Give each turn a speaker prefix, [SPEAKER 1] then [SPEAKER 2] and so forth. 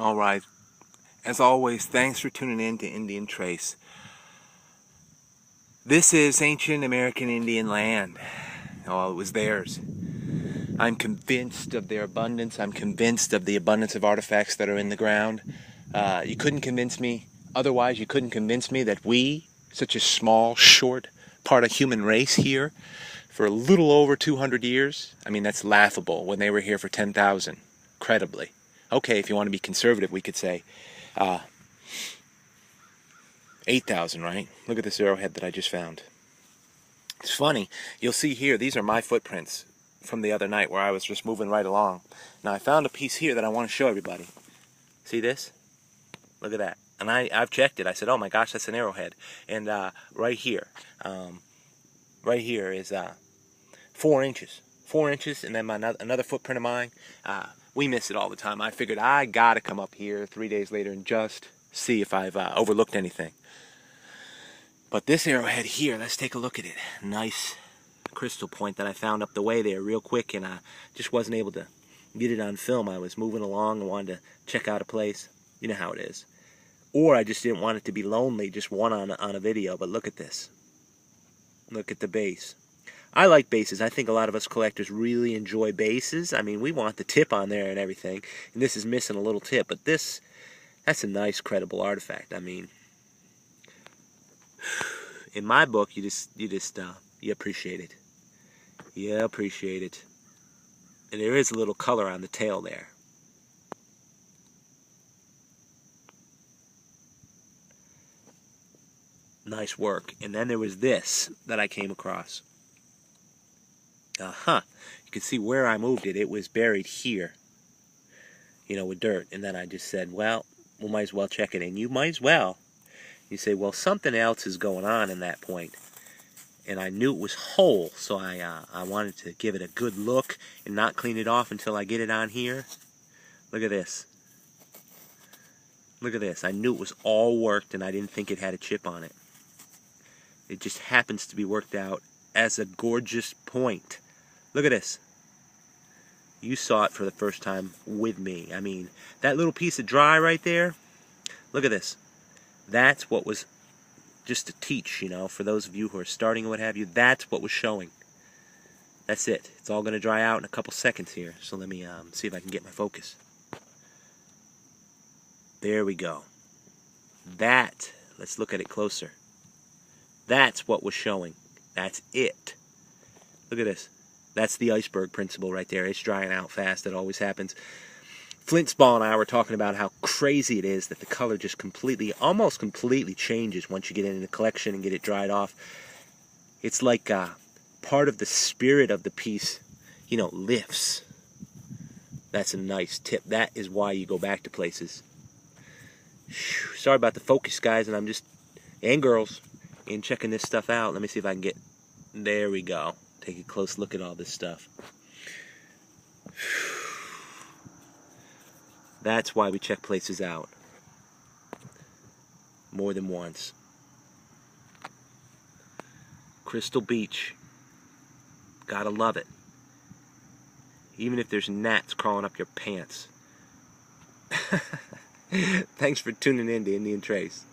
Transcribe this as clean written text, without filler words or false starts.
[SPEAKER 1] All right. As always, thanks for tuning in to Indian Trace. This is ancient American Indian land. Oh, it was theirs. I'm convinced of their abundance. I'm convinced of the abundance of artifacts that are in the ground. You couldn't convince me otherwise. You couldn't convince me that we, such a small, short part of human race here, for a little over 200 years, I mean, that's laughable when they were here for 10,000, credibly. Okay, if you want to be conservative, we could say 8,000, right? Look at this arrowhead that I just found. It's funny. You'll see here, these are my footprints from the other night where I was just moving right along. Now, I found a piece here that I want to show everybody. See this? Look at that. And I've checked it. I said, oh my gosh, that's an arrowhead. And right here is 4 inches. 4 inches, and then another footprint of mine. We miss it all the time. I figured I got to come up here 3 days later and just see if I've overlooked anything. But this arrowhead here, let's take a look at it. Nice crystal point that I found up the way there real quick, and I just wasn't able to get it on film. I was moving along and wanted to check out a place. You know how it is. Or I just didn't want it to be lonely, just one on a video. But look at this. Look at the base. I like bases. I think a lot of us collectors really enjoy bases. I mean, we want the tip on there and everything. And this is missing a little tip. But that's a nice, credible artifact. I mean, in my book, you appreciate it. You appreciate it. And there is a little color on the tail there. Nice work. And then there was this that I came across. You can see where I moved it. It was buried here, with dirt. And then I just said, well, we might as well check it. And you might as well. You say, well, something else is going on in that point. And I knew it was whole, so I wanted to give it a good look and not clean it off until I get it on here. Look at this. Look at this. I knew it was all worked, and I didn't think it had a chip on it. It just happens to be worked out as a gorgeous point. Look at this. You saw it for the first time with me. I mean, that little piece of dry right there, look at this. That's what was, just to teach, for those of you who are starting and what have you, that's what was showing. That's it. It's all going to dry out in a couple seconds here. So let me see if I can get my focus. There we go. Let's look at it closer. That's what was showing. That's it. Look at this. That's the iceberg principle right there. It's drying out fast. It always happens. Flintsball and I were talking about how crazy it is that the color just almost completely changes once you get into the collection and get it dried off. It's like part of the spirit of the piece, lifts. That's a nice tip. That is why you go back to places. Sorry about the focus, guys, and girls, in checking this stuff out. Let me see if I can there we go. Take a close look at all this stuff. That's why we check places out. More than once. Crystal Beach. Gotta love it. Even if there's gnats crawling up your pants. Thanks for tuning in to Indian Trace.